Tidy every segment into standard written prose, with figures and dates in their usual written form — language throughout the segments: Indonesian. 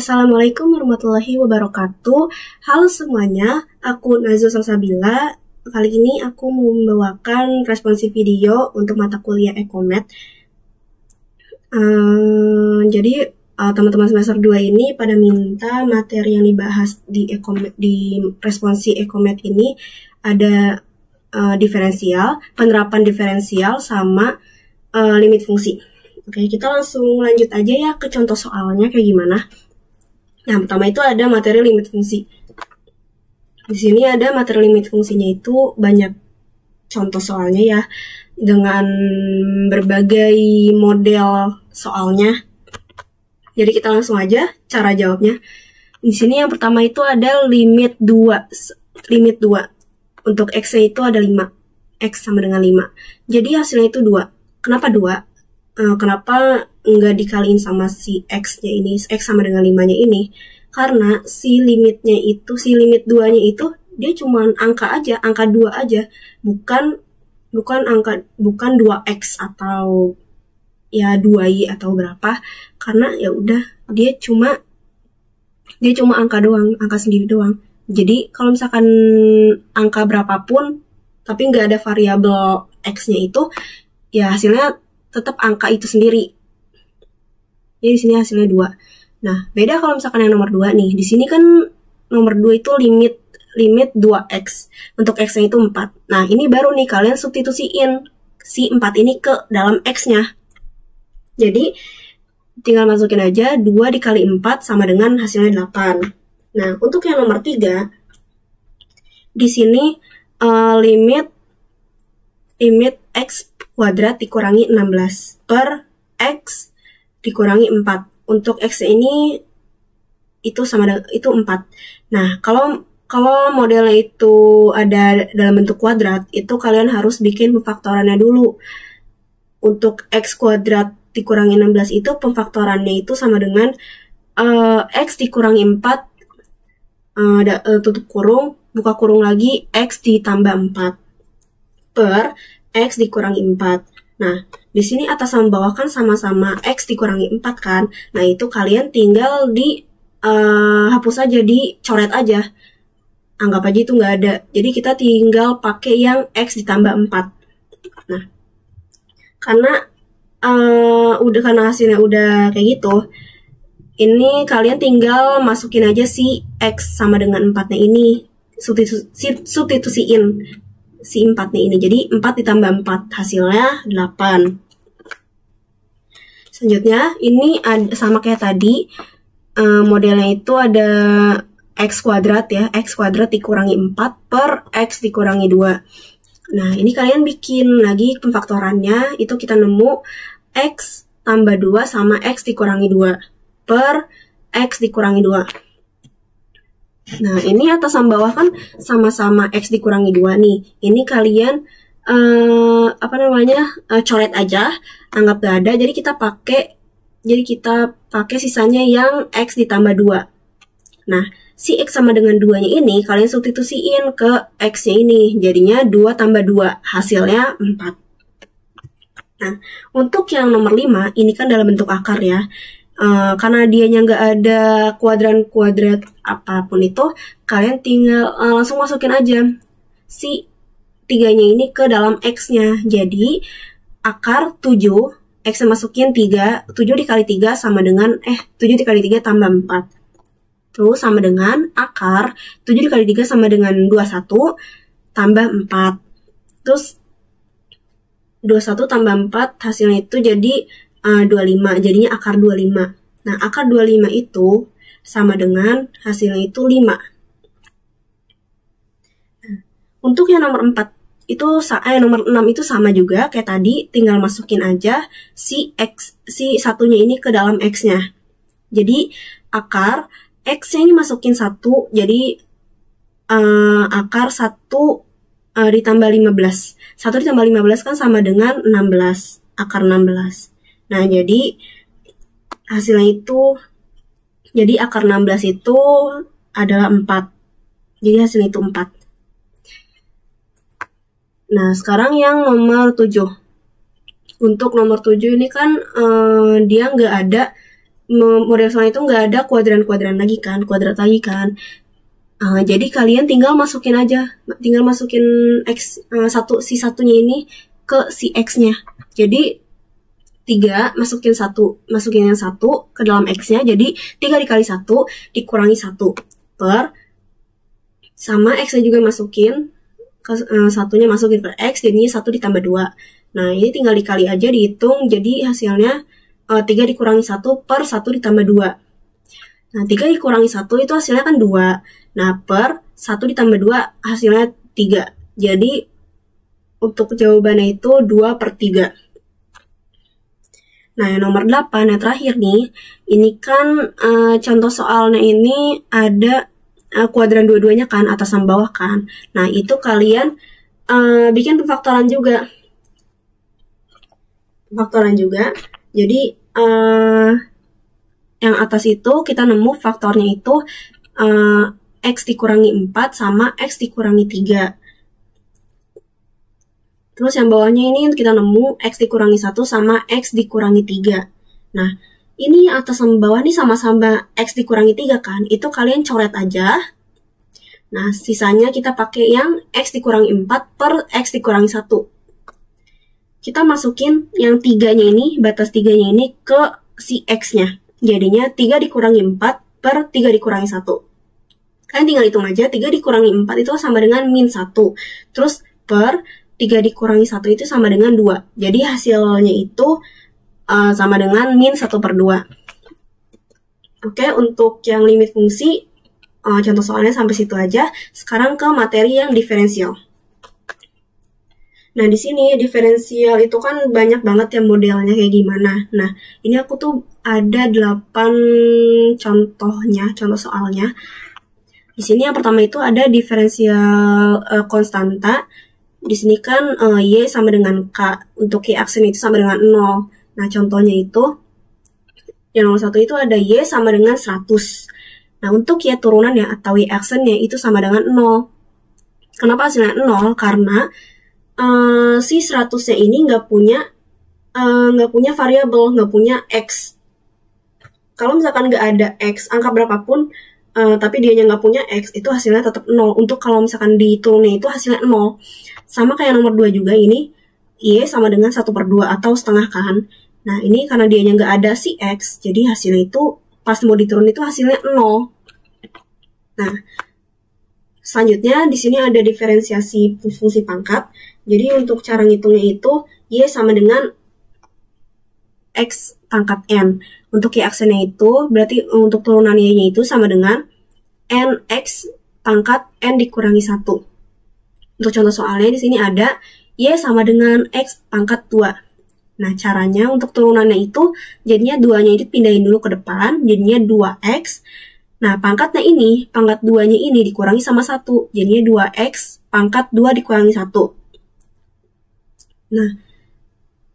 Assalamualaikum warahmatullahi wabarakatuh. Halo semuanya, aku Nazwa Salsabila. Kali ini aku membawakan responsif video untuk mata kuliah Ekomed. Jadi teman-teman semester 2 ini pada minta materi yang dibahas di Ekomed, di responsi Ekomed ini ada diferensial, penerapan diferensial sama limit fungsi. Oke, kita langsung lanjut aja ya ke contoh soalnya kayak gimana. Nah, pertama itu ada materi limit fungsi. Di sini ada materi limit fungsinya itu banyak contoh soalnya ya, dengan berbagai model soalnya. Jadi kita langsung aja cara jawabnya. Di sini yang pertama itu ada limit 2. Limit 2. Untuk X-nya itu ada 5. X sama dengan 5. Jadi hasilnya itu 2. Kenapa 2? Kenapa nggak dikaliin sama si X-nya ini, X sama dengan 5-nya ini? Karena si limitnya itu, si limit 2-nya itu, dia cuma angka aja, angka 2 aja. Bukan 2X atau ya 2Y atau berapa. Karena ya udah, dia cuma angka doang, angka sendiri doang. Jadi kalau misalkan angka berapapun, tapi nggak ada variabel X-nya itu, ya hasilnya tetap angka itu sendiri. Jadi di sini hasilnya 2. Nah, beda kalau misalkan yang nomor 2 nih. Di sini kan nomor 2 itu limit 2X. Untuk X-nya itu 4. Nah, ini baru nih kalian substitusiin si 4 ini ke dalam X-nya. Jadi tinggal masukin aja 2 dikali 4 sama dengan hasilnya 8. Nah, untuk yang nomor 3 di sini limit X kuadrat dikurangi 16 per X dikurangi 4. Untuk X ini itu sama dengan itu 4. Nah, kalau modelnya itu ada dalam bentuk kuadrat, itu kalian harus bikin pemfaktorannya dulu. Untuk X kuadrat dikurangi 16 itu pemfaktorannya itu sama dengan X dikurangi 4 tutup kurung, buka kurung lagi, X ditambah 4 per X dikurangi 4. Nah, di sini atas sama bawah kan sama-sama X dikurangi 4 kan. Nah, itu kalian tinggal hapus aja, dicoret aja. Anggap aja itu nggak ada. Jadi kita tinggal pakai yang X ditambah 4. Nah, karena hasilnya udah kayak gitu, ini kalian tinggal masukin aja si X sama dengan 4-nya ini. Substitusiin si 4-nya ini. Jadi 4 ditambah 4 hasilnya 8. Selanjutnya ini sama kayak tadi, modelnya itu ada X kuadrat ya, X kuadrat dikurangi 4 per X dikurangi 2. Nah, ini kalian bikin lagi pemfaktorannya, itu kita nemu X tambah 2 sama X dikurangi 2 per X dikurangi 2. Nah, ini atas sama bawah kan sama-sama X dikurangi 2 nih. Ini kalian coret aja, anggap gak ada. Jadi kita pakai sisanya yang X ditambah 2. Nah, si X sama dengan 2-nya ini kalian substitusiin ke X-nya ini. Jadinya 2 tambah 2, hasilnya 4. Nah, untuk yang nomor 5, ini kan dalam bentuk akar ya. Karena dianya nggak ada kuadrat apapun itu, kalian tinggal langsung masukin aja si 3-nya ini ke dalam X-nya. Jadi akar 7, X-nya masukin 3, 7 dikali 3 sama dengan 7 dikali 3 tambah 4. Terus sama dengan akar 7 dikali 3 sama dengan 21 tambah 4. Terus 21 tambah 4 hasilnya itu jadi 25, jadinya akar 25. Nah, akar 25 itu sama dengan hasilnya itu 5. Nah, untuk yang nomor 4 itu nomor 6 itu sama juga kayak tadi, tinggal masukin aja si satunya ini ke dalam X-nya. Jadi akar X-nya ini masukin 1, jadi akar 1 ditambah 15. 1 ditambah 15 kan sama dengan 16, akar 16. Nah, jadi hasilnya itu, jadi akar 16 itu adalah 4. Jadi hasilnya itu 4. Nah, sekarang yang nomor 7. Untuk nomor 7 ini kan dia nggak model soal itu nggak ada kuadrat lagi kan. Jadi kalian tinggal masukin X, si satunya ini ke si X-nya. Jadi 3 masukin yang 1 ke dalam X-nya, jadi 3 dikali 1 dikurangi 1 per, sama X-nya juga masukin, satunya masukin ke X, jadinya 1 ditambah 2. Nah, ini tinggal dikali aja, dihitung, jadi hasilnya 3 dikurangi 1 per 1 ditambah 2. Nah, 3 dikurangi 1 itu hasilnya kan 2. Nah, per 1 ditambah 2 hasilnya 3. Jadi, untuk jawabannya itu 2 per 3. Nah, yang nomor 8, yang terakhir nih, ini kan contoh soalnya ini ada kuadran dua-duanya kan, atas sama bawah kan. Nah, itu kalian bikin pemfaktoran juga. Jadi, yang atas itu kita nemu faktornya itu X dikurangi 4 sama X dikurangi 3. Terus yang bawahnya ini kita nemu X dikurangi 1 sama X dikurangi 3. Nah, ini atas sama bawah nih sama-sama X dikurangi 3 kan. Itu kalian coret aja. Nah, sisanya kita pakai yang X dikurangi 4 per X dikurangi 1. Kita masukin yang 3-nya ini, batas 3-nya ini ke si X-nya. Jadinya 3 dikurangi 4 per 3 dikurangi 1. Kalian tinggal hitung aja, 3 dikurangi 4 itu sama dengan min 1. Terus per 3 dikurangi 1 itu sama dengan 2. Jadi hasilnya itu sama dengan min 1 per 2. Oke, untuk yang limit fungsi, contoh soalnya sampai situ aja. Sekarang ke materi yang diferensial. Nah, di sini diferensial itu kan banyak banget ya modelnya kayak gimana. Nah, ini aku tuh ada 8 contoh soalnya. Di sini yang pertama itu ada diferensial konstanta. Di sini kan Y sama dengan K. Untuk Y aksen itu sama dengan 0. Nah, contohnya itu, yang nomor 1 itu ada Y sama dengan 100. Nah, untuk Y turunannya atau Y aksennya itu sama dengan 0. Kenapa hasilnya 0? Karena si 100-nya ini nggak punya variabel, nggak punya X. Kalau misalkan nggak ada X, angka berapapun, tapi dianya nggak punya X, itu hasilnya tetap 0. Untuk kalau misalkan dihitung itu hasilnya 0. Sama kayak nomor 2 juga, ini Y sama dengan 1 per 2 atau setengah kan. Nah, ini karena dianya nggak ada si X, jadi hasilnya itu pas mau diturun itu hasilnya 0. Nah, selanjutnya di sini ada diferensiasi fungsi pangkat. Jadi untuk cara ngitungnya itu Y sama dengan X pangkat N. Untuk Y aksennya itu berarti untuk turunan Y-nya itu sama dengan NX pangkat N dikurangi 1. Untuk contoh soalnya di sini ada Y sama dengan X pangkat 2. Nah, caranya untuk turunannya itu jadinya 2-nya itu pindahin dulu ke depan, jadinya 2X. Nah, pangkat 2-nya ini dikurangi sama 1, jadinya 2X pangkat 2 dikurangi 1. Nah,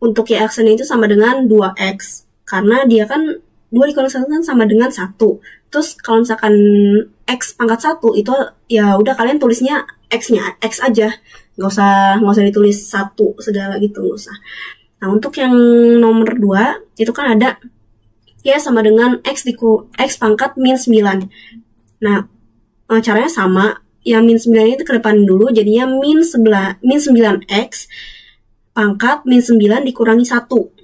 untuk Y aksennya itu sama dengan 2X. Karena dia kan 2 dikurangi 1 kan sama dengan 1. Terus kalau misalkan X pangkat 1 itu ya udah kalian tulisnya X-nya X aja. Nggak usah ditulis 1 segala gitu, nggak usah. Nah, untuk yang nomor 2 itu kan ada Y sama dengan X pangkat min 9. Nah, caranya sama. Yang min 9 itu ke depan dulu, jadinya min 9X pangkat min 9 dikurangi 1.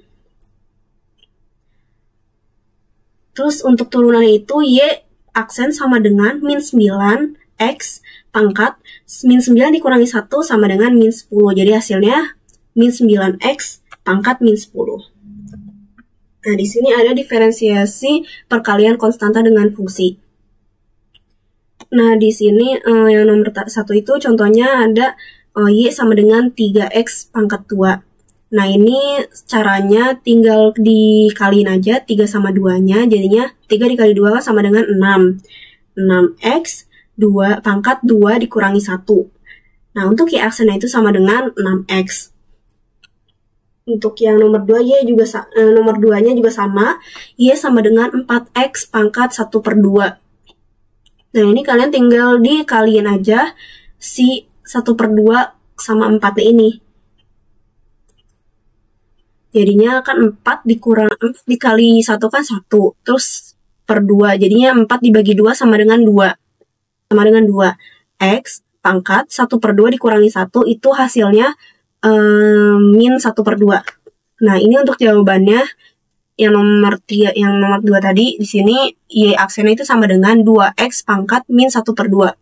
Terus untuk turunannya itu Y aksen sama dengan min 9X pangkat min 9 dikurangi 1 sama dengan min 10. Jadi hasilnya min 9X pangkat min 10. Nah, di sini ada diferensiasi perkalian konstanta dengan fungsi. Nah, di sini yang nomor 1 itu contohnya ada Y sama dengan 3X pangkat 2. Nah, ini caranya tinggal dikaliin aja 3 sama 2-nya, jadinya 3 dikali 2 sama dengan 6. 6X 2 pangkat 2 dikurangi 1. Nah, untuk Y aksennya itu sama dengan 6X. Untuk yang nomor 2, nomor 2-nya juga sama. Y sama dengan 4X pangkat 1 per 2. Nah, ini kalian tinggal dikaliin aja si 1 per 2 sama 4 ini. Jadinya kan 4 dikali 1 kan 1. Terus per 2. Jadinya 4 dibagi 2 sama dengan 2. Sama dengan 2. X pangkat 1 per 2 dikurangi 1 itu hasilnya min 1 per 2. Nah, ini untuk jawabannya yang nomor 2 tadi. Di sini Y aksennya itu sama dengan 2X pangkat min 1 per 2.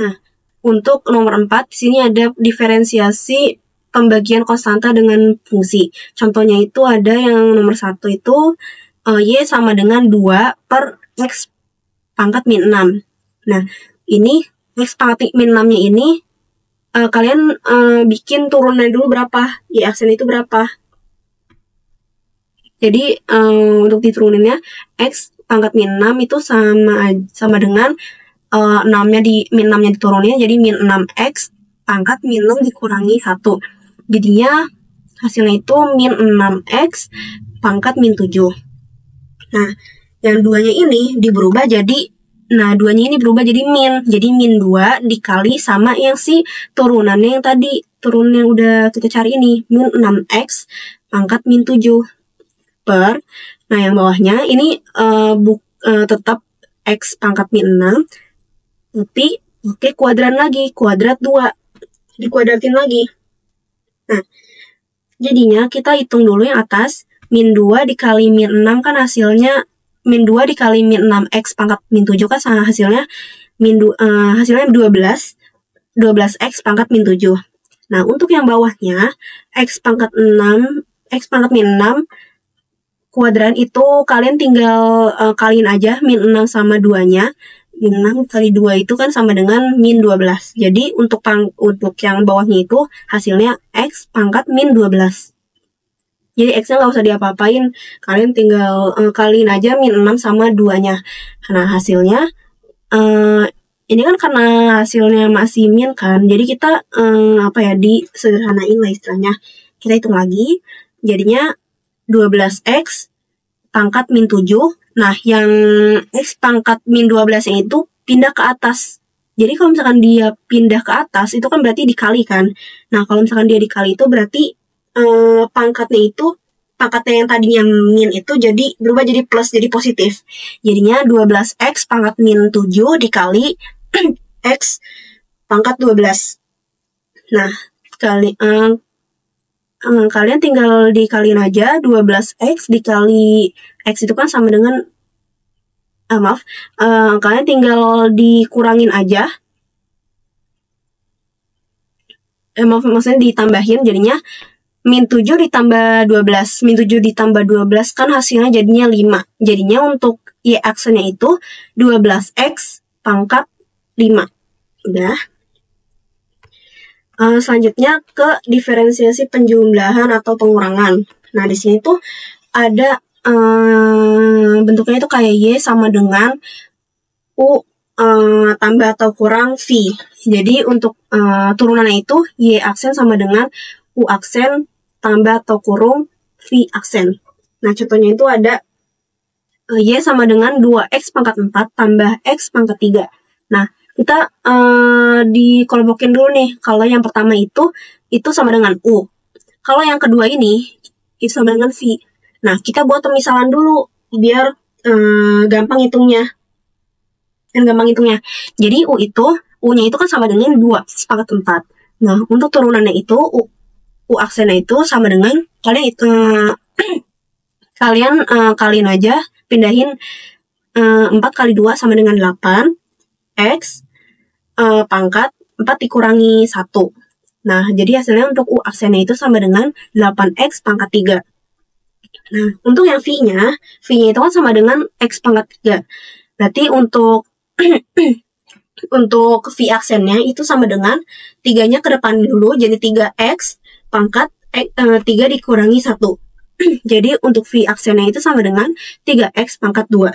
Nah, untuk nomor 4 di sini ada diferensiasi pembagian konstanta dengan fungsi. Contohnya itu ada yang nomor 1 itu Y sama dengan 2 per X pangkat min 6. Nah, ini X pangkat min 6-nya ini kalian bikin turunnya dulu berapa, Y aksen itu berapa. Jadi untuk dituruninnya X pangkat min 6 itu sama dengan 6-nya min 6-nya diturunin, jadi min 6X pangkat min 6 dikurangi 1. Jadinya hasilnya itu min 6X pangkat min 7. Nah, yang duanya ini berubah jadi min. Jadi min 2 dikali sama yang si turunannya yang tadi, turun yang udah kita cari ini, min 6X pangkat min 7 per, nah yang bawahnya ini tetap X pangkat min 6, tapi pakai kuadran lagi, kuadrat 2, dikuadratin lagi. Nah, jadinya kita hitung dulu yang atas, min 2 dikali min 6 kan hasilnya, min 2 dikali min 6X pangkat min 7 kan hasilnya hasilnya 12X pangkat min 7. Nah, untuk yang bawahnya, X pangkat min 6 kuadran itu kalian tinggal kaliin aja min 6 sama 2-nya. Min 6 kali 2 itu kan sama dengan min 12. Jadi untuk yang bawahnya itu hasilnya X pangkat min 12. Jadi X-nya nggak usah diapa-apain. Kalian tinggal kaliin aja min 6 sama 2-nya. Nah, hasilnya ini kan karena hasilnya masih min kan. Jadi kita disederhanain lah istilahnya. Kita hitung lagi. Jadinya 12X pangkat min 7. Nah, yang X pangkat min 12 yang itu pindah ke atas. Jadi kalau misalkan dia pindah ke atas, itu kan berarti dikali kan. Nah, kalau misalkan dia dikali itu berarti pangkatnya yang tadinya min itu jadi berubah jadi plus, jadi positif. Jadinya 12X pangkat min 7 dikali X pangkat 12. Nah, kalian tinggal dikaliin aja 12X dikali X itu kan sama dengan kalian tinggal dikurangin aja. Maksudnya ditambahin, jadinya min 7 ditambah 12. Min 7 ditambah 12 kan hasilnya jadinya 5. Jadinya untuk Y aksennya itu 12X pangkat 5. Udah. Selanjutnya ke diferensiasi penjumlahan atau pengurangan. Nah, di sini tuh ada bentuknya itu kayak Y sama dengan U tambah atau kurang V. Jadi untuk turunannya itu Y aksen sama dengan U aksen tambah atau kurung V aksen. Nah, contohnya itu ada Y sama dengan 2X pangkat 4 tambah X pangkat 3. Nah, kita dikelompokin dulu nih. Kalau yang pertama itu sama dengan U. Kalau yang kedua ini itu sama dengan V. Nah, kita buat pemisahan dulu biar gampang hitungnya. Jadi U-nya itu kan sama dengan 2X pangkat 4. Nah, untuk turunannya itu U aksennya itu sama dengan kalian aja pindahin 4 kali 2 sama dengan 8. X pangkat 4 dikurangi 1. Nah, jadi hasilnya untuk U aksennya itu sama dengan 8X pangkat 3. Nah, untuk yang V-nya itu kan sama dengan X pangkat 3. Berarti untuk untuk V aksennya itu sama dengan 3-nya ke depan dulu, jadi 3X pangkat 3 dikurangi 1. Jadi untuk V aksennya itu sama dengan 3X pangkat 2.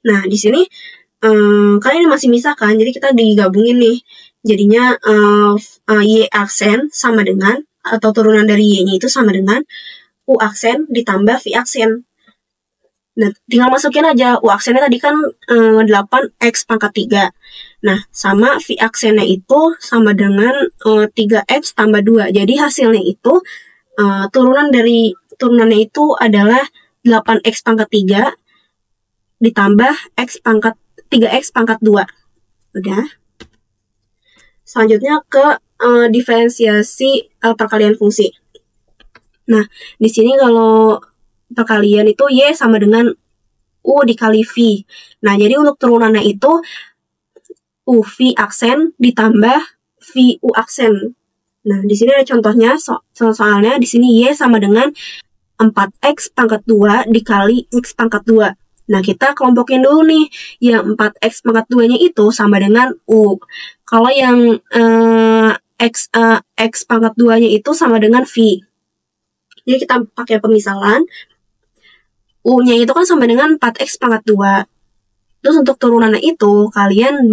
Nah, di sini kalian masih misahkan, jadi kita digabungin nih. Jadinya Y aksen sama dengan, atau turunan dari Y-nya itu sama dengan U aksen ditambah V aksen. Nah, tinggal masukin aja U aksennya tadi kan 8x pangkat 3. Nah, sama V aksennya itu sama dengan 3x tambah 2. Jadi hasilnya itu turunannya itu adalah 8x pangkat 3 ditambah x pangkat 3x pangkat 2. Udah. Selanjutnya ke diferensiasi perkalian fungsi. Nah, di sini kalau perkalian itu Y sama dengan U dikali V. Nah, jadi untuk turunannya itu U V aksen ditambah V U aksen. Nah, di sini ada contohnya, soalnya di sini Y sama dengan 4x pangkat 2 dikali x pangkat 2. Nah, kita kelompokin dulu nih, yang 4x pangkat 2-nya itu sama dengan U. Kalau yang x pangkat 2-nya itu sama dengan V. Jadi kita pakai pemisalan, U-nya itu kan sama dengan 4x pangkat 2. Terus untuk turunannya itu, kalian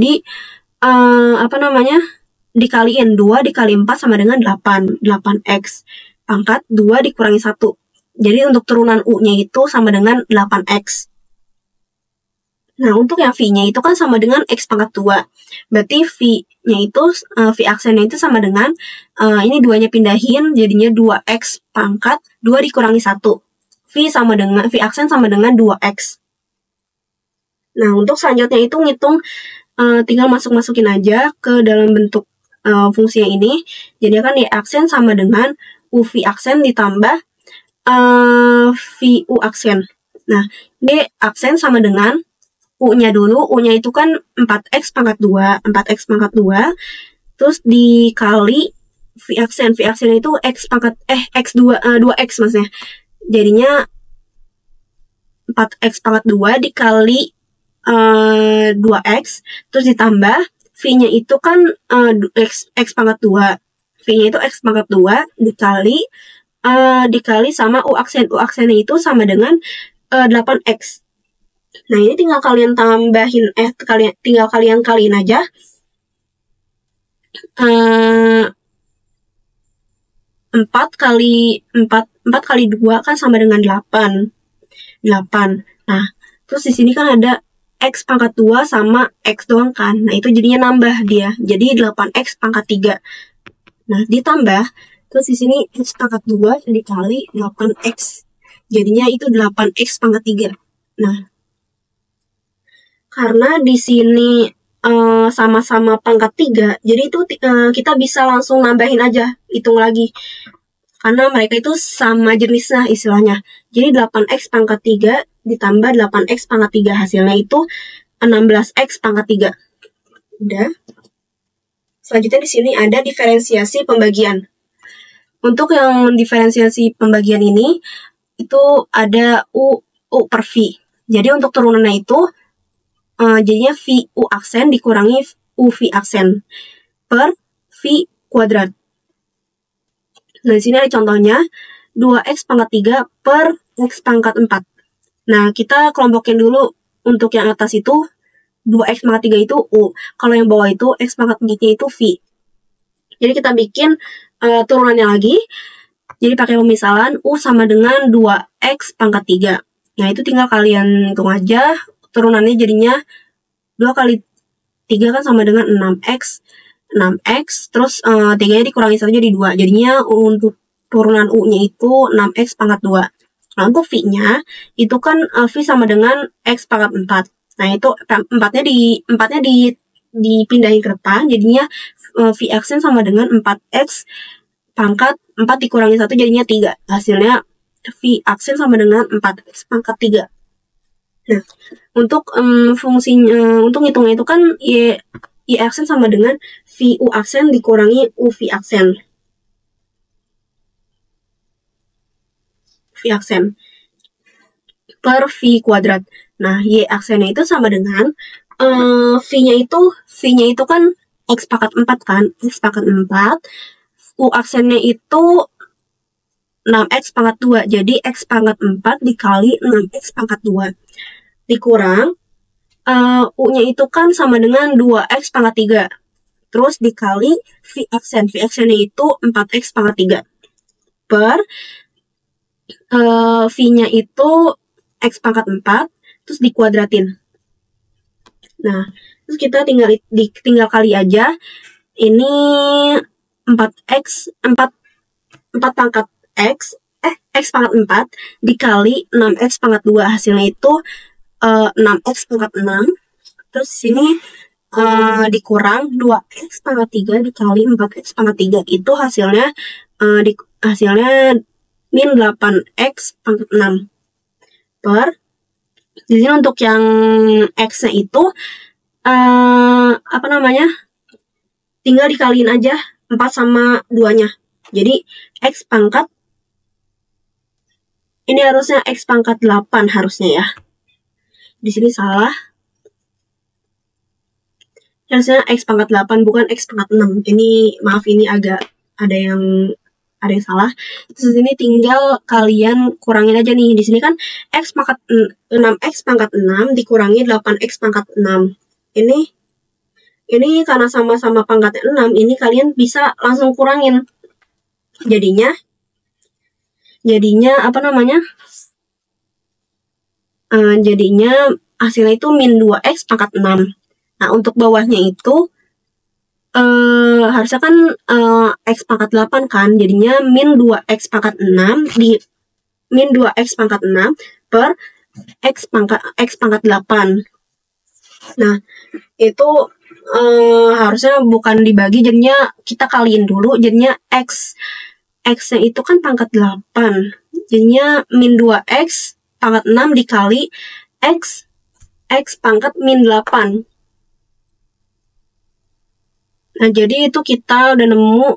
dikaliin 2 dikali 4 sama dengan 8. 8x pangkat 2 dikurangi 1. Jadi untuk turunan U-nya itu sama dengan 8x. Nah, untuk yang V-nya itu kan sama dengan x pangkat 2. Berarti V-nya itu, V aksennya itu sama dengan, ini 2-nya pindahin, jadinya 2x pangkat 2 dikurangi 1. V aksen sama dengan 2x. Nah, untuk selanjutnya itu ngitung, tinggal masukin aja ke dalam bentuk fungsinya ini. Jadi kan Y aksen sama dengan UV aksen ditambah VU aksen. Nah, D aksen sama dengan U-nya dulu. U-nya itu kan 4x pangkat 2. 4x pangkat 2. Terus dikali V aksen. V aksen itu X2, 2x maksudnya. Jadinya 4x pangkat 2 dikali 2x. Terus ditambah V-nya itu kan x pangkat 2. V-nya itu x pangkat 2 dikali sama U aksen. U aksennya itu sama dengan 8x. Nah, ini tinggal kalian tambahin, tinggal kalian kaliin aja. 4 kali 2 kan sama dengan 8. Nah, terus di sini kan ada x pangkat 2 sama x doang kan. Nah, itu jadinya nambah dia. Jadi 8x pangkat 3. Nah, ditambah, terus di sini x pangkat 2 dikali 8x. Jadinya itu 8x pangkat 3. Nah, karena di sini sama-sama pangkat 3, jadi itu kita bisa langsung nambahin aja, hitung lagi. Karena mereka itu sama jenisnya istilahnya. Jadi 8x pangkat 3 ditambah 8x pangkat 3. Hasilnya itu 16x pangkat 3. Udah. Selanjutnya di sini ada diferensiasi pembagian. Untuk yang diferensiasi pembagian ini, itu ada U per V. Jadi untuk turunannya itu, jadinya V U aksen dikurangi U V aksen per V kuadrat. Nah, di sini ada contohnya 2x pangkat 3 per x pangkat 4. Nah, kita kelompokin dulu untuk yang atas itu 2x pangkat 3 itu U. Kalau yang bawah itu x pangkat 4-nya itu V. Jadi kita bikin turunannya lagi. Jadi pakai pemisalan U sama dengan 2x pangkat 3. Nah, itu tinggal kalian hitung aja. Turunannya jadinya 2 kali 3 kan sama dengan 6x. Terus 3-nya dikurangi 1 jadi 2. Jadinya untuk turunan U-nya itu 6x pangkat 2. Nah, untuk V-nya itu kan V sama dengan x pangkat 4. Nah, itu 4-nya dipindahin ke depan. Jadinya V aksen sama dengan 4x pangkat 4 dikurangi 1 jadinya 3. Hasilnya V aksen sama dengan 4x pangkat 3. Nah, untuk fungsinya, untuk ngitungnya itu kan Y aksen sama dengan V U aksen dikurangi U V aksen. V aksen per V kuadrat. Nah, Y aksennya itu sama dengan V-nya itu kan X pangkat 4 kan. X pangkat 4. U aksennya itu 6x pangkat 2. Jadi X pangkat 4 dikali 6x pangkat 2. Dikurang U-nya itu kan sama dengan 2x pangkat 3. Terus dikali V aksen. V aksennya itu 4x pangkat 3. Per V-nya itu X pangkat 4, terus dikuadratin. Nah, terus kita tinggal kali aja. Ini 4X, 4 pangkat X, X pangkat 4 dikali 6X pangkat 2. Hasilnya itu 6X pangkat 6. Terus sini dikurang 2X pangkat 3 dikali 4X pangkat 3. Itu hasilnya min 8X pangkat 6. Per, di sini untuk yang X-nya itu tinggal dikaliin aja 4 sama 2-nya. Jadi X pangkat, ini harusnya X pangkat 8 harusnya ya. Di sini salah. Harusnya X pangkat 8 bukan X pangkat 6. Ini maaf, ini agak ada yang salah. Terus ini tinggal kalian kurangin aja nih. Di sini kan X pangkat 6X pangkat 6 dikurangi 8X pangkat 6. Ini karena sama-sama pangkat 6, ini kalian bisa langsung kurangin. Jadinya jadinya hasilnya itu min 2X pangkat 6. Nah, untuk bawahnya itu harusnya kan X pangkat 8 kan, jadinya min 2X pangkat 6 di min 2X pangkat 6 per X pangkat 8. Nah, itu harusnya bukan dibagi, jadinya kita kaliin dulu, jadinya X-nya itu kan pangkat 8, jadinya min 2X pangkat 6 dikali X pangkat min 8. Nah, jadi itu kita udah nemu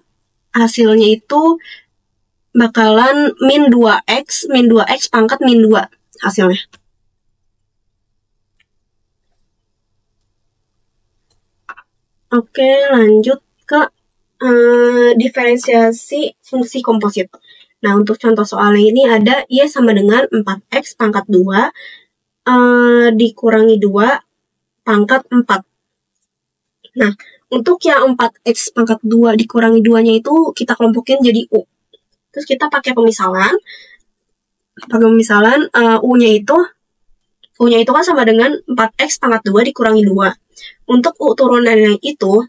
hasilnya itu bakalan min 2X pangkat min 2 hasilnya. Oke, lanjut ke diferensiasi fungsi komposit. Nah, untuk contoh soalnya ini ada Y sama dengan 4X pangkat 2 dikurangi 2 pangkat 4. Nah, untuk yang 4X pangkat 2 dikurangi 2-nya itu kita kelompokin jadi U. Terus kita pakai pemisalan. U-nya itu kan sama dengan 4X pangkat 2 dikurangi 2. Untuk U turunannya itu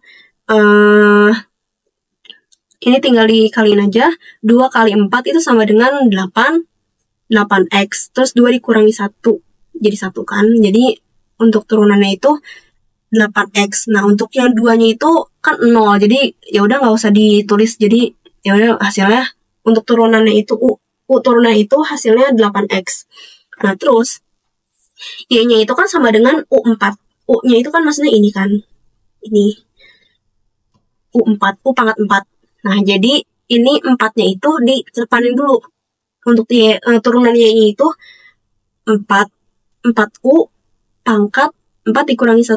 ini tinggal dikaliin aja. 2 kali 4 itu sama dengan 8X. Terus 2 dikurangi 1 jadi 1 kan. Jadi untuk turunannya itu 8X. Nah, untuk yang 2-nya itu kan 0. Jadi ya udah nggak usah ditulis. Jadi ya udah hasilnya untuk turunannya itu U turunan itu hasilnya 8X. Nah, terus Y-nya itu kan sama dengan U4. U-nya itu kan maksudnya ini kan. Ini U4, U pangkat 4. Nah, jadi ini 4-nya itu didepanin dulu. Untuk turunan Y-nya itu 4U pangkat 4 dikurangi 1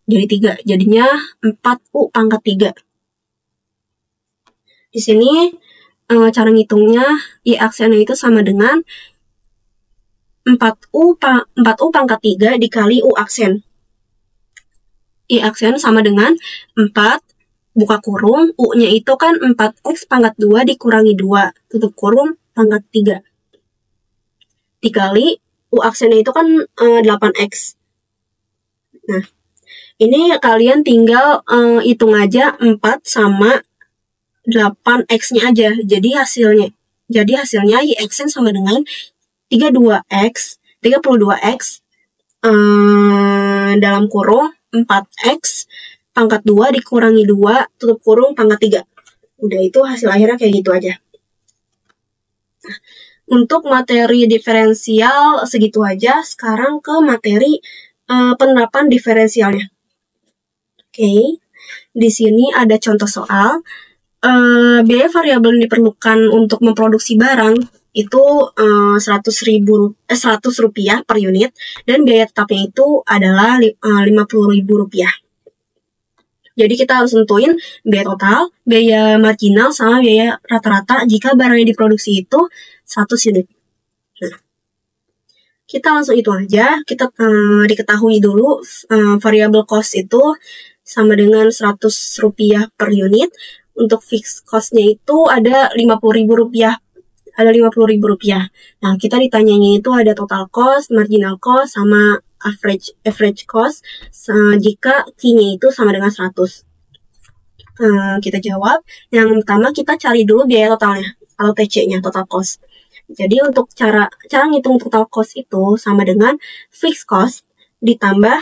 jadi 3. Jadinya 4U pangkat 3. Di sini cara ngitungnya Y aksennya itu sama dengan 4U pangkat 3 dikali U aksen. Y aksen sama dengan 4 buka kurung, U-nya itu kan 4X pangkat 2 dikurangi 2 tutup kurung pangkat 3 dikali U aksennya itu kan 8X. Nah, ini kalian tinggal hitung aja 4 sama 8X-nya aja. Jadi hasilnya Y aksen sama dengan 32X dalam kurung 4X pangkat 2 dikurangi 2 tutup kurung pangkat 3. Udah, itu hasil akhirnya kayak gitu aja. Nah, untuk materi diferensial segitu aja. Sekarang ke materi penerapan diferensialnya. Oke, di sini ada contoh soal. Biaya variabel yang diperlukan untuk memproduksi barang itu 100 rupiah per unit, dan biaya tetapnya itu adalah 50.000 rupiah. Jadi kita harus tentuin biaya total, biaya marginal, sama biaya rata-rata jika barang yang diproduksi itu 100 unit. Nah, kita langsung hitung aja. Kita diketahui dulu variable cost itu sama dengan 100 rupiah per unit. Untuk fixed cost-nya itu ada 50.000 rupiah ada Rp50.000. Nah, kita ditanyanya itu ada total cost, marginal cost, sama average cost jika Q-nya itu sama dengan 100. Kita jawab. Yang pertama kita cari dulu biaya totalnya atau TC-nya, total cost. Jadi untuk cara ngitung total cost itu sama dengan fixed cost ditambah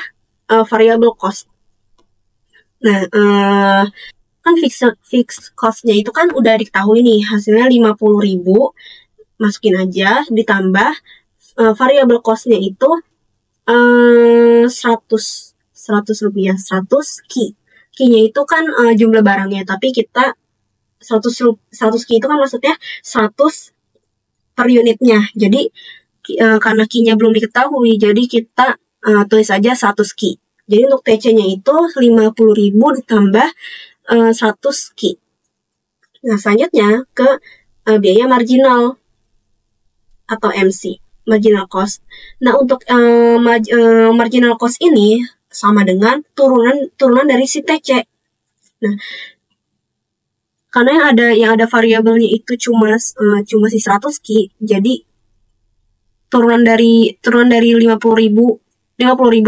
variable cost. Nah, kan fixed cost-nya itu kan udah diketahui nih, hasilnya 50.000, masukin aja, ditambah variable cost-nya itu 100 rupiah, 100 Q. Q-nya itu kan jumlah barangnya, tapi kita 100 Q itu kan maksudnya 100 per unitnya. Jadi karena Q-nya belum diketahui, jadi kita tulis aja 100 Q. Jadi untuk TC-nya itu 50.000 ditambah 100 Q. Nah, selanjutnya ke biaya marginal atau MC, marginal cost. Nah, untuk marginal cost ini sama dengan turunan dari si TC. Nah, karena yang ada variabelnya itu cuma si 100 Q, jadi turunan dari 50.000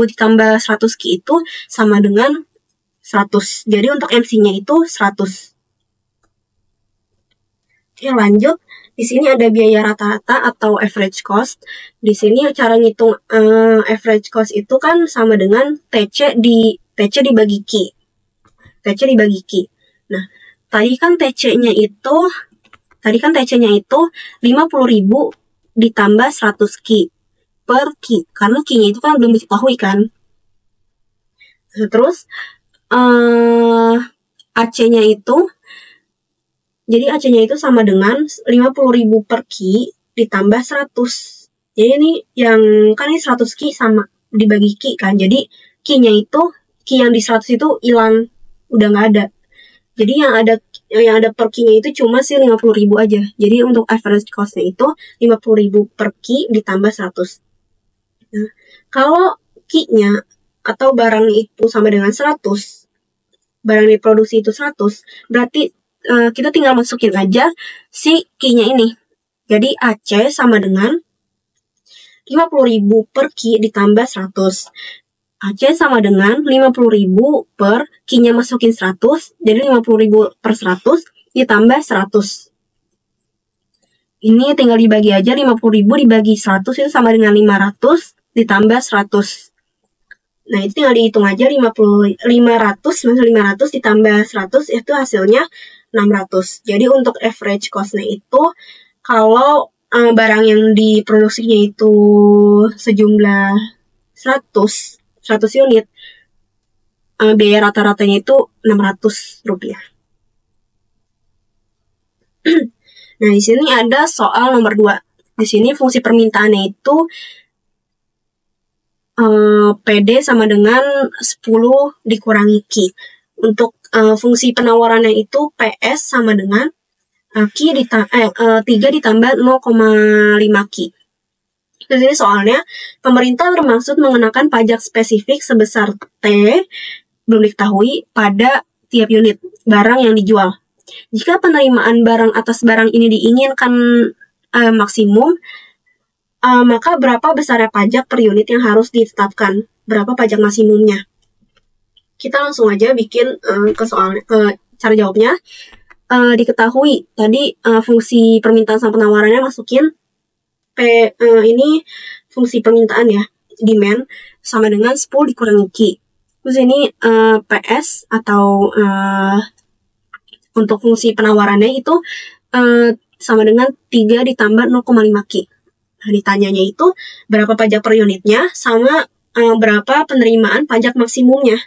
ditambah 100 Q itu sama dengan 100. Jadi untuk MC-nya itu 100. Oke, lanjut. Di sini ada biaya rata-rata atau average cost. Di sini cara ngitung average cost itu kan sama dengan TC dibagi Q. TC dibagi Q. Nah, tadi kan TC-nya itu 50.000 ditambah 100 Q per Q. Karena Q-nya itu kan belum diketahui kan. Nah, terus AC-nya itu, jadi AC-nya itu sama dengan 50.000 per Q ditambah 100. Jadi ini kan ini 100 Q sama dibagi Q kan. Jadi Q-nya itu, Q yang di 100 itu hilang, udah nggak ada. Jadi yang ada per Q-nya itu cuma si 50.000 aja. Jadi untuk average cost-nya itu 50.000 per Q ditambah 100. Nah, kalau Q-nya atau barang itu sama dengan 100, barang diproduksi itu 100, berarti kita tinggal masukin aja si Q-nya ini. Jadi AC sama dengan 50.000 per Q ditambah 100. AC sama dengan 50.000 per Q-nya masukin 100, jadi 50.000 per 100 ditambah 100. Ini tinggal dibagi aja, 50.000 dibagi 100 itu sama dengan 500 ditambah 100. Nah, itu tinggal dihitung aja, 500 ditambah 100 itu hasilnya 600. Jadi untuk average cost-nya itu, kalau barang yang diproduksinya itu sejumlah 100 unit, biaya rata-ratanya itu 600 rupiah. Nah, di sini ada soal nomor 2. Di sini fungsi permintaannya itu PD sama dengan 10 dikurangi Q. Untuk fungsi penawarannya itu PS sama dengan 3 ditambah 0,5 Q. Di sini soalnya, pemerintah bermaksud mengenakan pajak spesifik sebesar T, belum diketahui, pada tiap unit barang yang dijual. Jika penerimaan barang atas barang ini diinginkan maksimum, maka berapa besarnya pajak per unit yang harus ditetapkan? Berapa pajak maksimumnya? Kita langsung aja bikin cara jawabnya. Diketahui tadi fungsi permintaan sama penawarannya masukin ini fungsi permintaan ya, demand sama dengan 10 dikurangi Q. Terus ini PS atau untuk fungsi penawarannya itu sama dengan 3 ditambah 0,5 Q. Nah, ditanyanya itu berapa pajak per unitnya sama berapa penerimaan pajak maksimumnya.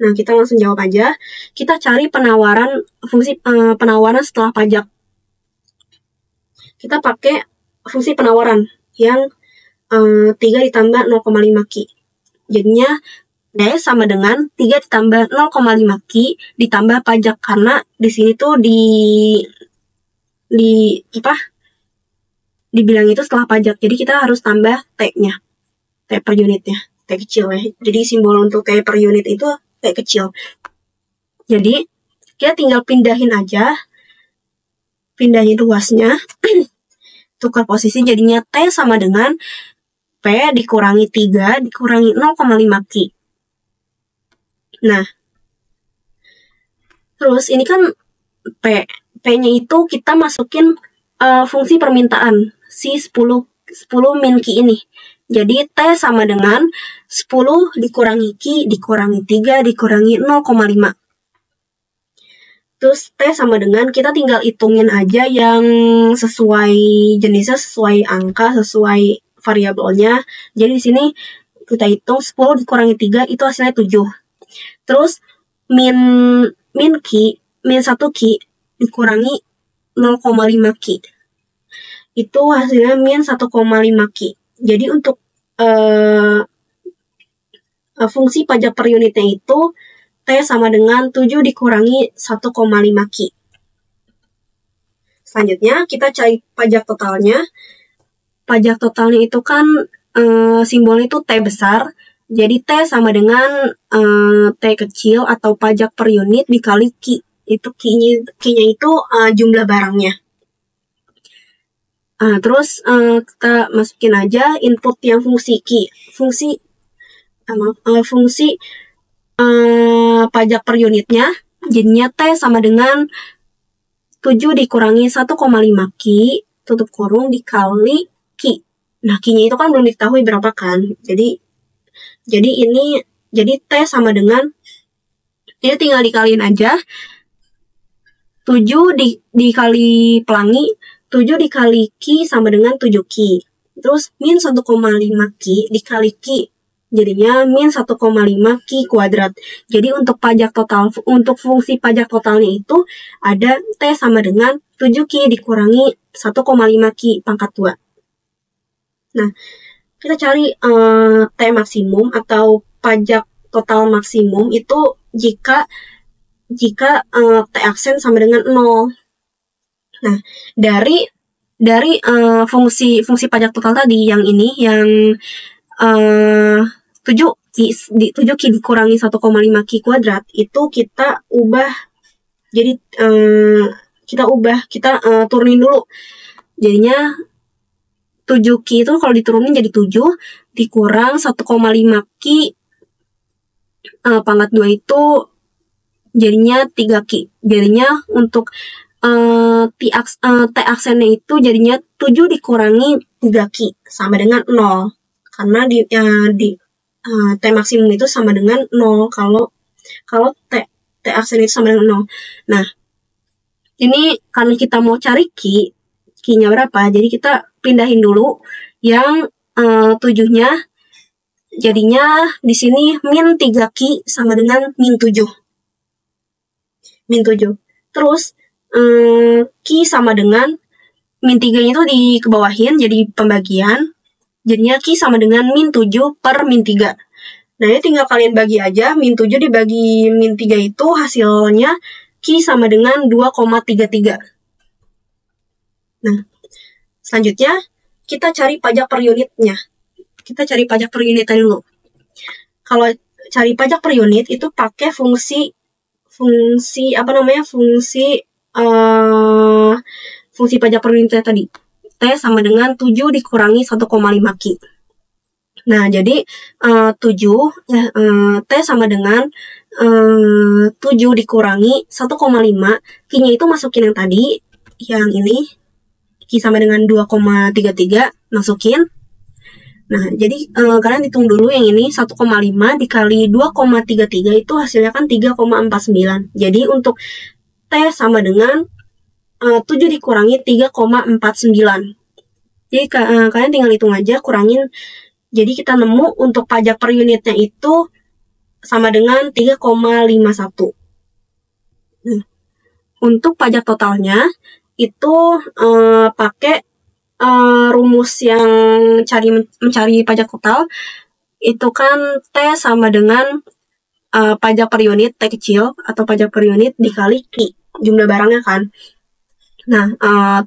Nah, kita langsung jawab aja. Kita cari fungsi penawaran setelah pajak. Kita pakai fungsi penawaran yang 3 ditambah 0,5 Q. Jadinya D sama dengan 3 ditambah 0,5 Q ditambah pajak, karena di sini tuh dibilang itu setelah pajak. Jadi kita harus tambah T-nya. T per unitnya. T kecil ya. Jadi simbol untuk T per unit itu T kecil. Jadi kita tinggal pindahin aja pindahin ruasnya, tukar posisi jadinya T sama dengan P dikurangi 3 dikurangi 0,5 Ki. Nah, terus ini kan P-nya itu kita masukin fungsi permintaan si 10 min Ki ini. Jadi T sama dengan 10 dikurangi Ki dikurangi 3 dikurangi 0,5. Terus T sama dengan, kita tinggal hitungin aja yang sesuai jenisnya, sesuai angka, sesuai variabelnya. Jadi di sini kita hitung 10 dikurangi 3 itu hasilnya 7. Terus min 1 Ki dikurangi 0,5 Ki. Itu hasilnya min 1,5 Ki. Jadi untuk fungsi pajak per unitnya itu T sama dengan 7 dikurangi 1,5 Ki. Selanjutnya kita cari pajak totalnya. Pajak totalnya itu kan simbolnya itu T besar. Jadi T sama dengan T kecil atau pajak per unit dikali Ki. Itu Ki-nya itu jumlah barangnya. Terus kita masukin aja input yang fungsi Ki. Fungsi pajak per unitnya, jadinya T sama dengan 7 dikurangi 1,5 Ki, tutup kurung, dikali Ki. Nah, Ki-nya itu kan belum diketahui berapa kan. Jadi T sama dengan, ini tinggal dikaliin aja. 7 dikali pelangi, 7 dikali Ki sama dengan 7 Ki. Terus min 1,5 Ki dikali Ki. Jadinya min 1,5 Ki kuadrat. Jadi untuk pajak total, untuk fungsi pajak totalnya itu ada T sama dengan 7 Ki dikurangi 1,5 Ki pangkat 2. Nah, kita cari T maksimum atau pajak total maksimum itu jika T aksen sama dengan 0. Nah, dari fungsi pajak total tadi yang ini, yang 7 Ki dikurangi 1,5 Ki kuadrat, itu kita ubah jadi kita turunin dulu. Jadinya 7 Ki itu kalau diturunin jadi 7 dikurang 1,5 Ki pangkat 2 itu jadinya 3 Ki. Jadinya untuk T aksennya itu jadinya 7 dikurangi 3 Ki sama dengan 0. Karena T maksimum itu sama dengan 0 kalau T aksen itu sama dengan 0. Nah, ini karena kita mau cari Ki-nya berapa, jadi kita pindahin dulu yang 7-nya. Jadinya di sini min 3 Ki sama dengan min 7. Terus Ki sama dengan min 3-nya itu dikebawahin jadi pembagian. Jadinya Ki sama dengan min 7 per min 3. Nah, ini tinggal kalian bagi aja. Min 7 dibagi min 3 itu hasilnya Ki sama dengan 2,33. Nah, selanjutnya kita cari pajak per unitnya. Kita cari pajak per unitnya dulu. Kalau cari pajak per unit itu pakai fungsi pajak per unitnya tadi. T sama dengan 7 dikurangi 1,5 Ki. Nah, jadi 7 T sama dengan 7 dikurangi 1,5. Ki-nya itu masukin yang tadi, yang ini. Ki sama dengan 2,33, masukin. Nah, jadi kalian hitung dulu yang ini 1,5 dikali 2,33 itu hasilnya kan 3,49. Jadi untuk T sama dengan 7 dikurangi 3,49. Jadi kalian tinggal hitung aja, kurangin. Jadi kita nemu untuk pajak per unitnya itu sama dengan 3,51. Nah, untuk pajak totalnya itu pakai rumus yang mencari pajak total. Itu kan T sama dengan pajak per unit T kecil atau pajak per unit dikali Ki, jumlah barangnya kan. Nah,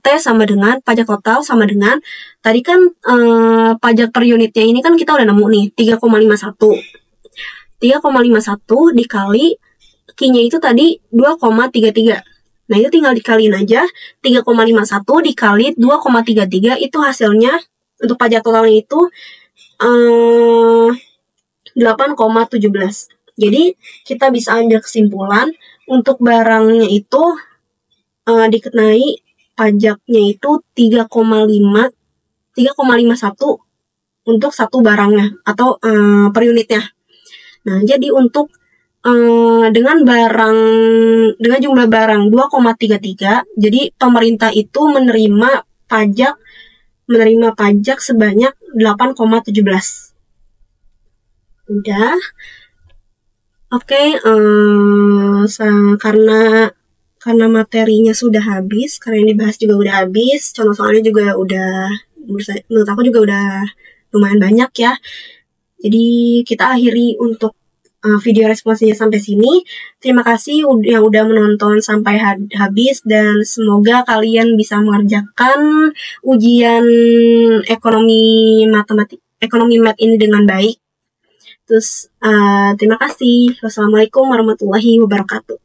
T sama dengan pajak total sama dengan tadi kan pajak per unitnya ini kan kita udah nemu nih 3,51. 3,51 dikali Ki-nya itu tadi 2,33. Nah, itu tinggal dikaliin aja. 3,51 dikali 2,33 itu hasilnya untuk pajak totalnya itu 8,17. Jadi kita bisa ambil kesimpulan untuk barangnya itu dikenai pajaknya itu 3,51 untuk satu barangnya atau per unitnya. Nah, jadi untuk dengan jumlah barang 2,33, jadi pemerintah itu menerima pajak sebanyak 8,17. Udah. Oke, karena materinya sudah habis, karena yang dibahas juga udah habis, contoh soalnya juga udah, menurut aku juga udah lumayan banyak ya. Jadi kita akhiri untuk video responsinya sampai sini. Terima kasih yang udah menonton sampai habis, dan semoga kalian bisa mengerjakan ujian ekonomi math ini dengan baik. Terus terima kasih. Wassalamualaikum warahmatullahi wabarakatuh.